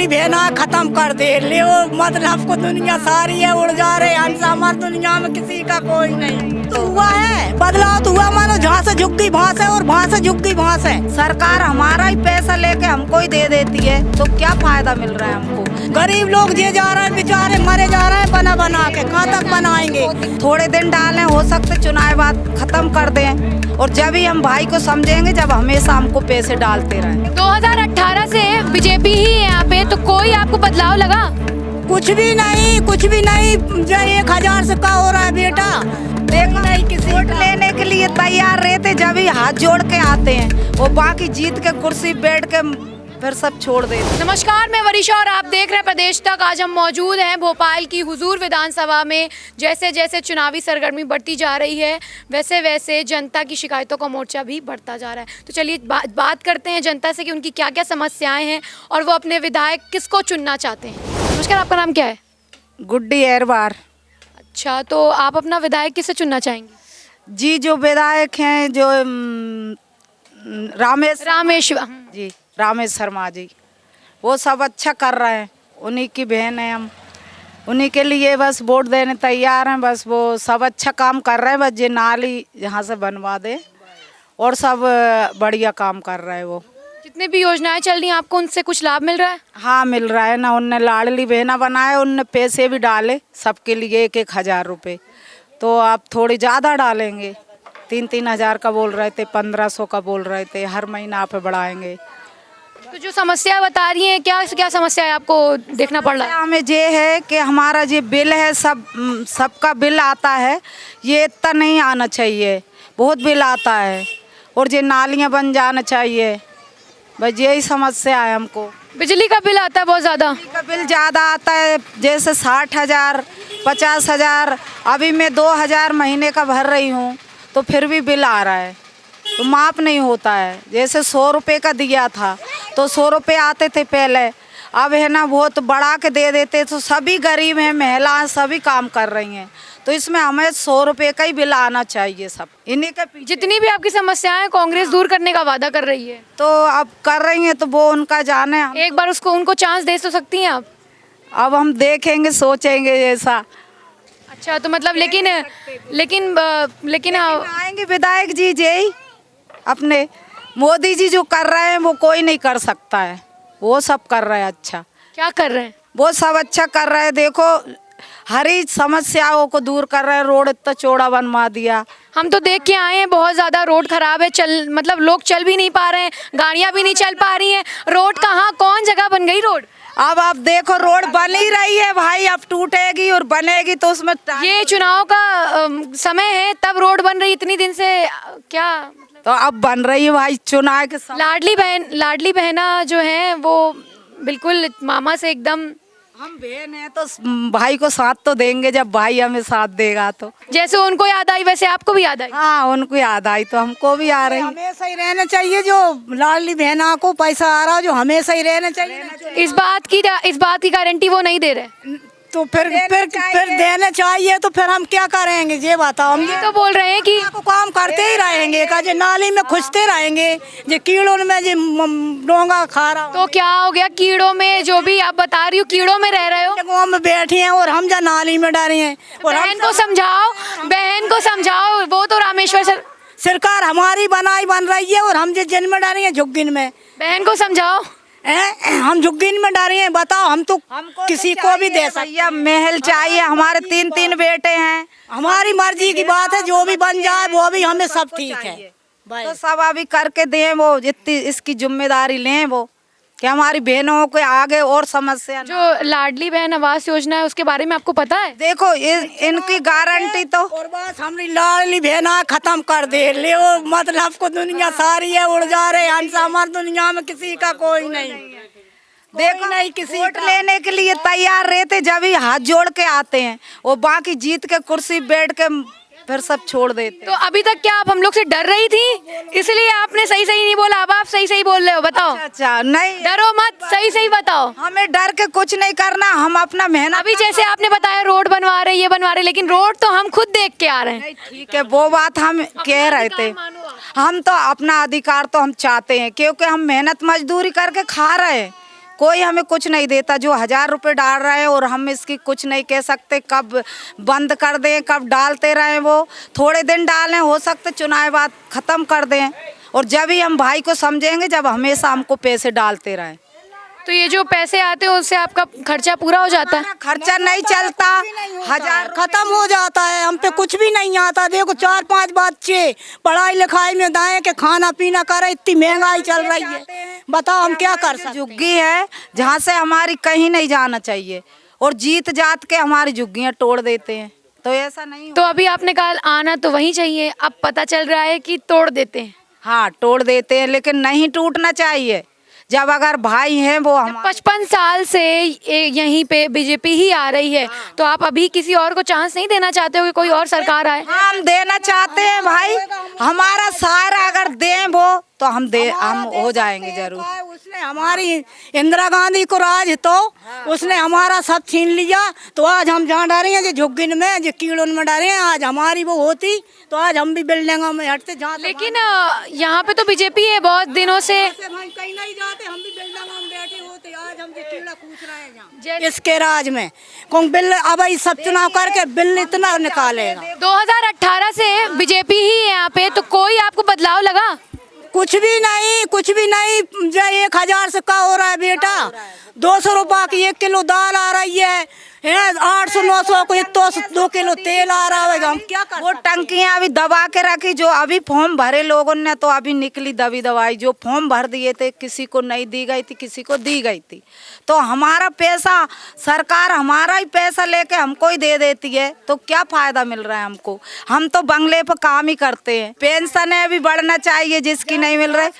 लाडली बहना खत्म कर दे ले वो मतलब को दुनिया सारी है उड़ जा रहे हम हमारी दुनिया में किसी का कोई नहीं तो हुआ है बदलाव तो हुआ मानो जहाँ से झुक गई वहाँ से और वहाँ से झुक गई वहाँ से। सरकार हमारा ही पैसा लेके हमको ही दे देती है तो क्या फायदा मिल रहा है हमको। गरीब लोग जे जा रहे हैं बेचारे मरे जा रहे हैं बना बना के कहाँ तक बनाएंगे। थोड़े दिन डालें हो सकते चुनाव बाद खत्म कर दें और जब ही हम भाई को समझेंगे जब हमेशा हमको पैसे डालते रहें। 2018 से बीजेपी ही है यहाँ पे तो कोई आपको बदलाव लगा? कुछ भी नहीं जो 1000 से का हो रहा है बेटा देखो नहीं किसी वोट लेने के लिए तैयार रहते जब ही हाथ जोड़ के आते हैं वो बाकी जीत के कुर्सी बैठ के फिर सब छोड़ देते। नमस्कार, मैं वरीशा और आप देख रहे हैं प्रदेश तक। आज हम मौजूद हैं भोपाल की हुजूर विधानसभा में। जैसे जैसे चुनावी सरगर्मी बढ़ती जा रही है वैसे वैसे जनता की शिकायतों का मोर्चा भी बढ़ता जा रहा है। तो चलिए बात करते हैं जनता से कि उनकी क्या क्या समस्याएं हैं और वो अपने विधायक किसको चुनना चाहते हैं। नमस्कार, आपका नाम क्या है? गुड्डी एरबार। अच्छा, तो आप अपना विधायक किसे चुनना चाहेंगे? जी जो विधायक हैं जो रामेश जी रामेश शर्मा जी वो सब अच्छा कर रहे हैं। उन्हीं की बहन है हम उन्हीं के लिए बस वोट देने तैयार हैं। बस वो सब अच्छा काम कर रहे हैं। बस ये नाली यहाँ से बनवा दे और सब बढ़िया काम कर रहे हैं। वो जितने भी योजनाएं चल रही हैं आपको उनसे कुछ लाभ मिल रहा है? हाँ मिल रहा है ना। उनने लाडली बहना बनाए उनने पैसे भी डाले सबके लिए 1-1 हज़ार रुपये। तो आप थोड़ी ज़्यादा डालेंगे 3-3 हज़ार का बोल रहे थे 1500 का बोल रहे थे हर महीना आप बढ़ाएंगे। तो जो समस्या बता रही हैं क्या क्या समस्या है आपको देखना पड़ रहा है? हमें ये है कि हमारा ये बिल है सबका बिल आता है ये इतना नहीं आना चाहिए। बहुत बिल आता है और ये नालियाँ बन जाना चाहिए। बस यही समस्या है हमको। बिजली का बिल आता है बहुत ज़्यादा? बिजली का बिल ज़्यादा आता है जैसे 60,000 50,000 अभी मैं 2,000 महीने का भर रही हूँ तो फिर भी बिल आ रहा है तो माफ़ नहीं होता है। जैसे 100 रुपये का दिया था तो 100 रुपये आते थे पहले अब है ना बहुत बढ़ा के दे देते तो सभी गरीब हैं महिलाएं सभी काम कर रही हैं तो इसमें हमें 100 रुपये का ही बिल आना चाहिए। सब इन्हीं के पीछे जितनी भी आपकी समस्याएं कांग्रेस दूर करने का वादा कर रही है तो अब कर रही हैं तो वो उनका जाने। एक बार उनको चांस दे तो सकती हैं आप? अब हम देखेंगे सोचेंगे ऐसा। अच्छा, तो मतलब लेकिन आएंगे विधायक जी यही अपने मोदी जी जो कर रहे हैं वो कोई नहीं कर सकता है। वो सब कर रहे हैं अच्छा। क्या कर रहे हैं? वो सब अच्छा कर रहे हैं। देखो हर ही समस्याओं को दूर कर रहे हैं। रोड इतना चौड़ा बनवा दिया। हम तो देख के आए हैं बहुत ज़्यादा रोड खराब है। मतलब लोग चल भी नहीं पा रहे हैं, गाड़ियाँ भी नहीं चल पा रही हैं। रोड कहाँ कौन जगह बन गई रोड? अब आप देखो रोड बन ही रही है भाई। अब टूटेगी और बनेगी तो उसमें ये चुनाव का समय है तब रोड बन रही इतनी दिन से क्या तो अब बन रही है भाई चुनाव के समय। लाडली बहना जो है वो बिल्कुल मामा से एकदम। हम बहन हैं तो भाई को साथ तो देंगे जब भाई हमें साथ देगा तो। जैसे उनको याद आई वैसे आपको भी याद आई? हाँ उनको याद आई तो हमको भी आ रही। हमेशा ही रहना चाहिए जो लाडली बहना को पैसा आ रहा जो हमेशा ही रहना चाहिए। इस बात की गारंटी वो नहीं दे रहे तो फिर देना चाहिए तो फिर हम क्या करेंगे ये बताओ। हम ये तो बोल रहे हैं कि काम करते ही रहेंगे का जो नाली में खुजते रहेंगे जो कीड़ों में जो डोंगा खा रहा। तो क्या हो गया कीड़ों में? जो भी आप बता रही हो कीड़ों में रह रहे हो। गाँव में बैठी हैं और हम जा नाली में डरे हैं। और बहन को समझाओ वो तो रामेश्वर सरकार हमारी बन रही है और हम जो जन्म में डरे हैं झुग्गिन में। बहन को समझाओ हम झुग्गिन में डरे हैं बताओ। हम तो किसी को भी दे सकते। महल चाहिए हमारे 3-3 बेटे हैं। हमारी मर्जी की बात है जो भी बन जाए वो भी हमें सब ठीक है। तो सब अभी करके दें वो जितनी इसकी जिम्मेदारी लें वो कि हमारी बहनों के आगे और समस्या। जो लाडली बहन आवास योजना है उसके बारे में आपको पता है? देखो इनकी गारंटी तो और बस हमारी लाडली बहना खत्म कर दे ले वो मतलब को दुनिया सारी है उड़ जा रहे हम हमारी दुनिया में किसी का कोई नहीं। देखो नहीं किसी वोट लेने के लिए तैयार रहते जब ही हाथ जोड़ के आते हैं वो बाकी जीत के कुर्सी बैठ के फिर सब छोड़ देते। तो अभी तक क्या आप हम लोग से डर रही थी इसलिए आपने सही नहीं बोला? अब आप सही बोल रहे हो बताओ। अच्छा नहीं डरो मत, सही बताओ। हमें डर के कुछ नहीं करना। हम अपना मेहनत अभी जैसे आपने बताया रोड बनवा रहे ये बनवा रहे लेकिन रोड तो हम खुद देख के आ रहे हैं। ठीक है वो बात हम कह रहे थे। हम तो अपना अधिकार तो हम चाहते हैं क्योंकि हम मेहनत मजदूरी करके खा रहे हैं। कोई हमें कुछ नहीं देता। जो 1000 रुपये डाल रहे हैं और हम इसकी कुछ नहीं कह सकते, कब बंद कर दें, कब डालते रहें। वो थोड़े दिन डालें, हो सकते चुनाव बाद ख़त्म कर दें, और जब ही हम भाई को समझेंगे जब हमेशा हमको पैसे डालते रहें। तो ये जो पैसे आते हैं उससे आपका खर्चा पूरा हो जाता है? खर्चा नहीं चलता, 1000 खत्म हो जाता है, हम पे कुछ भी नहीं आता। देखो 4-5 बच्चे पढ़ाई लिखाई में दाएं के खाना पीना करे, इतनी महंगाई चल रही है, बताओ हम क्या कर सकते। झुग्गी है जहाँ से हमारी कहीं नहीं जाना चाहिए, और जीत जात के हमारी झुग्गियाँ तोड़ देते हैं, तो ऐसा नहीं तो अभी आपने कहा आना तो वहीं चाहिए, अब पता चल रहा है कि तोड़ देते हैं। हाँ, तोड़ देते हैं, लेकिन नहीं टूटना चाहिए। जब अगर भाई हैं वो हम 55 साल से यहीं पे बीजेपी ही आ रही है, तो आप अभी किसी और को चांस नहीं देना चाहते हो कि कोई और सरकार आए? हम देना चाहते हैं भाई, हमारा सहारा अगर दें वो तो हम हो जाएंगे जरूर। उसने हमारी इंदिरा गांधी को राज तो उसने हमारा सब छीन लिया, तो आज हम जहाँ डरे हैं जो झुग्गिन में, जो कीड़ों में डरे हैं, आज हमारी वो होती तो आज हम भी बिल्डिंगों में हटते। जहाँ लेकिन यहाँ पे तो बीजेपी है बहुत दिनों से। कहीं नहीं जाते, हम भी बिल्डिंगों में बैठे होते, आज हम जो कीड़ा कूच रहे हैं इसके राज में। कौन बिल अब सब चुनाव करके बिल इतना निकालेगा। 2018 से बीजेपी ही है यहाँ पे, तो कोई आपको बदलाव लगा? कुछ भी नहीं, कुछ भी नहीं। जो 1000 से का हो रहा है बेटा, 200 रुपये की 1 किलो दाल आ रही है, 800-900 को 2 किलो तेल आ रहा है। हम क्या कर, वो टंकियां अभी दबा के रखी, जो अभी फॉर्म भरे लोगों ने तो अभी निकली दबी दवाई। जो फॉर्म भर दिए थे किसी को नहीं दी गई थी, किसी को दी गई थी। तो हमारा पैसा, सरकार हमारा ही पैसा लेके हमको ही दे देती है, तो क्या फायदा मिल रहा है हमको? हम तो बंगले पर काम ही करते हैं। पेंशन है अभी बढ़ना चाहिए, जिसकी नहीं मिल रहा है।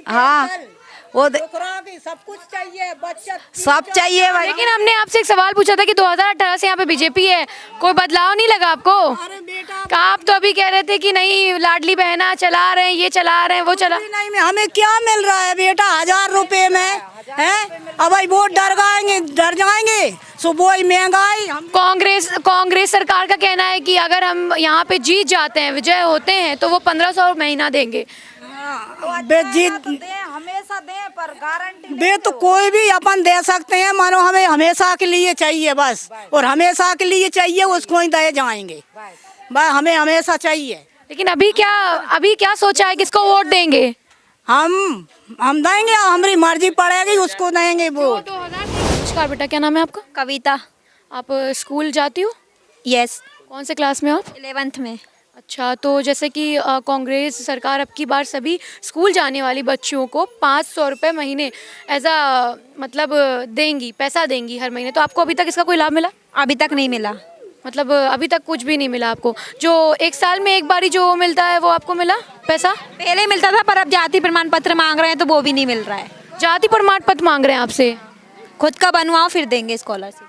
हाँ, वो सब कुछ चाहिए, बच्चा सब चाहिए भाई। लेकिन हमने आपसे एक सवाल पूछा था कि 2018 से यहाँ पे बीजेपी है, कोई बदलाव नहीं लगा आपको? अरे बेटा, का आप तो अभी कह रहे थे कि नहीं लाडली बहना चला रहे हैं, ये चला रहे हैं, वो चला नहीं में हमें क्या मिल रहा है बेटा? 1000 रुपए में है। अब भाई वोट डर जाएंगे, सुबह ही महंगाई। कांग्रेस सरकार का कहना है कि अगर हम यहाँ पे जीत जाते हैं, विजय होते हैं, तो वो 1500 महीना देंगे। हमेशा दे, पर गारंटी बे तो कोई भी अपन दे सकते हैं, मानो हमें हमेशा के लिए चाहिए बस, और हमेशा के लिए चाहिए उसको ही दे जाएंगे भाई, हमें हमेशा चाहिए। लेकिन अभी क्या सोचा है, किसको वोट देंगे? हम देंगे, हमारी मर्जी पड़ेगी उसको देंगे वोट। नमस्कार बेटा, क्या नाम है आपका? कविता। आप स्कूल जाती हो? यस। कौन से क्लास में हो आप? 11th में। अच्छा, तो जैसे कि कांग्रेस सरकार अब की बार सभी स्कूल जाने वाली बच्चियों को 500 रुपये महीने एज अ मतलब देंगी, पैसा देंगी हर महीने। तो आपको अभी तक इसका कोई लाभ मिला? अभी तक नहीं मिला। मतलब अभी तक कुछ भी नहीं मिला आपको? जो 1 साल में एक बारी जो मिलता है वो आपको मिला पैसा? पहले मिलता था, पर अब जाति प्रमाण पत्र मांग रहे हैं तो वो भी नहीं मिल रहा है। जाति प्रमाण पत्र मांग रहे हैं आपसे? खुद का बनवाओ फिर देंगे स्कॉलरशिप।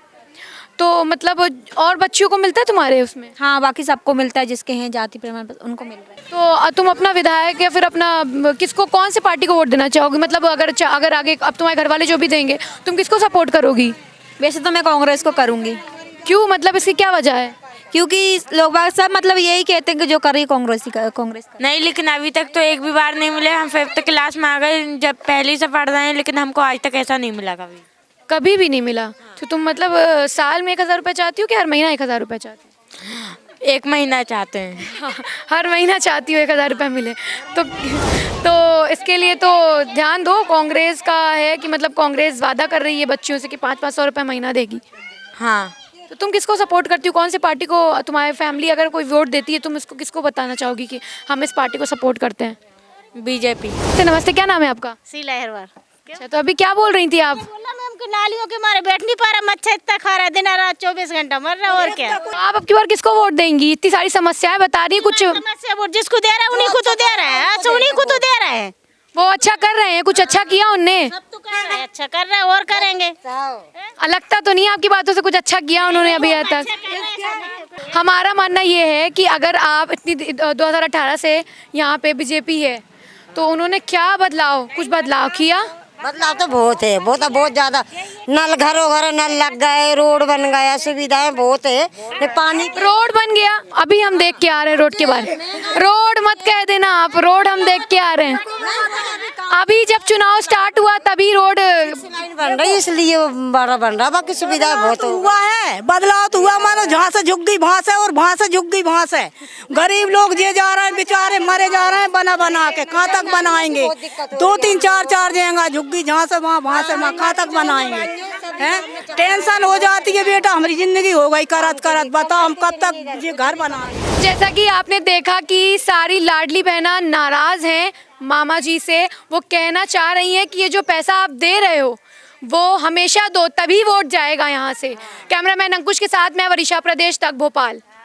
तो मतलब और बच्चियों को मिलता है तुम्हारे उसमें? हाँ, बाकी सबको मिलता है, जिसके हैं जाति प्रमाण पत्र उनको मिल रहा है। तो तुम अपना विधायक या फिर अपना किसको, कौन से पार्टी को वोट देना चाहोगी? मतलब अगर आगे अब तुम्हारे घर वाले जो भी देंगे, तुम किसको सपोर्ट करोगी? वैसे तो मैं कांग्रेस को करूँगी। क्यों, मतलब इसकी क्या वजह है? क्योंकि लोग बाग सब मतलब यही कहते हैं कि जो कर रही कांग्रेस नहीं, लेकिन अभी तक तो एक भी बार नहीं मिले। हम 5th क्लास में आ गए, जब पहले से पढ़ रहे हैं, लेकिन हमको आज तक ऐसा नहीं मिला कभी भी नहीं मिला। तो तुम मतलब साल में 1000 रुपये चाहती हो कि हर महीना 1000 रुपये चाहती हो? 1 महीना चाहते हैं। हर महीना चाहती हो 1000 रुपये मिले। तो इसके लिए तो ध्यान दो। कांग्रेस का है कि मतलब कांग्रेस वादा कर रही है बच्चियों से कि 500-500 रुपये महीना देगी। हाँ। तो तुम किसको सपोर्ट करती हो? कौन सी पार्टी को? तुम्हारी फैमिली अगर कोई वोट देती है, तुम इसको किसको बताना चाहोगी कि हम इस पार्टी को सपोर्ट करते हैं? बीजेपी। नमस्ते, क्या नाम है आपका? शीला हेरवार। अच्छा, तो अभी क्या बोल रही थी आप? बोला मैम कि नालियों के मारे बैठ नहीं पा रहा, मच्छर इतना खा रहा है, दिन रात 24 घंटा मर रहा है, और क्या। आप अब की बार किसको वोट देंगी? इतनी सारी समस्याएं बता रही है कुछ। समस्या वोट जिसको दे रहा है उन्हीं को तो दे रहा है। अच्छा, उन्हीं को तो दे रहा है। वो अच्छा कर रहे हैं, कुछ अच्छा किया उनने? सब तो कर रहा है, अच्छा कर रहा है, और करेंगे। लगता तो नहीं आपकी बातों से कुछ अच्छा किया उन्होंने अभी तक। हमारा मानना ये है कि अगर आप इतनी 2018 से यहाँ पे बीजेपी है, तो उन्होंने क्या बदलाव, कुछ बदलाव किया? बदलाव तो बहुत है, बहुत ज्यादा। नल घरों नल लग गए, रोड बन गया, सुविधाएं बहुत है। ये पानी रोड बन गया, अभी हम देख के आ रहे हैं रोड के बारे में। रोड मत कह देना आप, रोड हम देख के आ रहे हैं। अभी जब चुनाव स्टार्ट हुआ तभी रोड लाइन बन रही, इसलिए वो बड़ा बन रहा। बाकी सुविधाएं बहुत तो हुआ है, बदलाव तो हुआ। मानो जहाँ से झुक गई भांस है और भांस से झुक गई भांस है। गरीब लोग जे जा रहे हैं बेचारे मरे जा रहे हैं बना के। कहाँ तक बनाएंगे? 2-3 4 जाएगा, झुक गई जहाँ से वहाँ, वहाँ से वहाँ, कहाँ तक बनाएंगे? हैं? टेंशन हो जाती है बेटा, हमारी जिंदगी हो गई करत बताओ हम कब तक ये घर बनाएंगे। जैसा कि आपने देखा कि सारी लाडली बहना नाराज हैं मामा जी से। वो कहना चाह रही हैं कि ये जो पैसा आप दे रहे हो वो हमेशा दो, तभी वोट जाएगा यहाँ से। कैमरामैन अंकुश के साथ मैं वरिशा, प्रदेश तक भोपाल।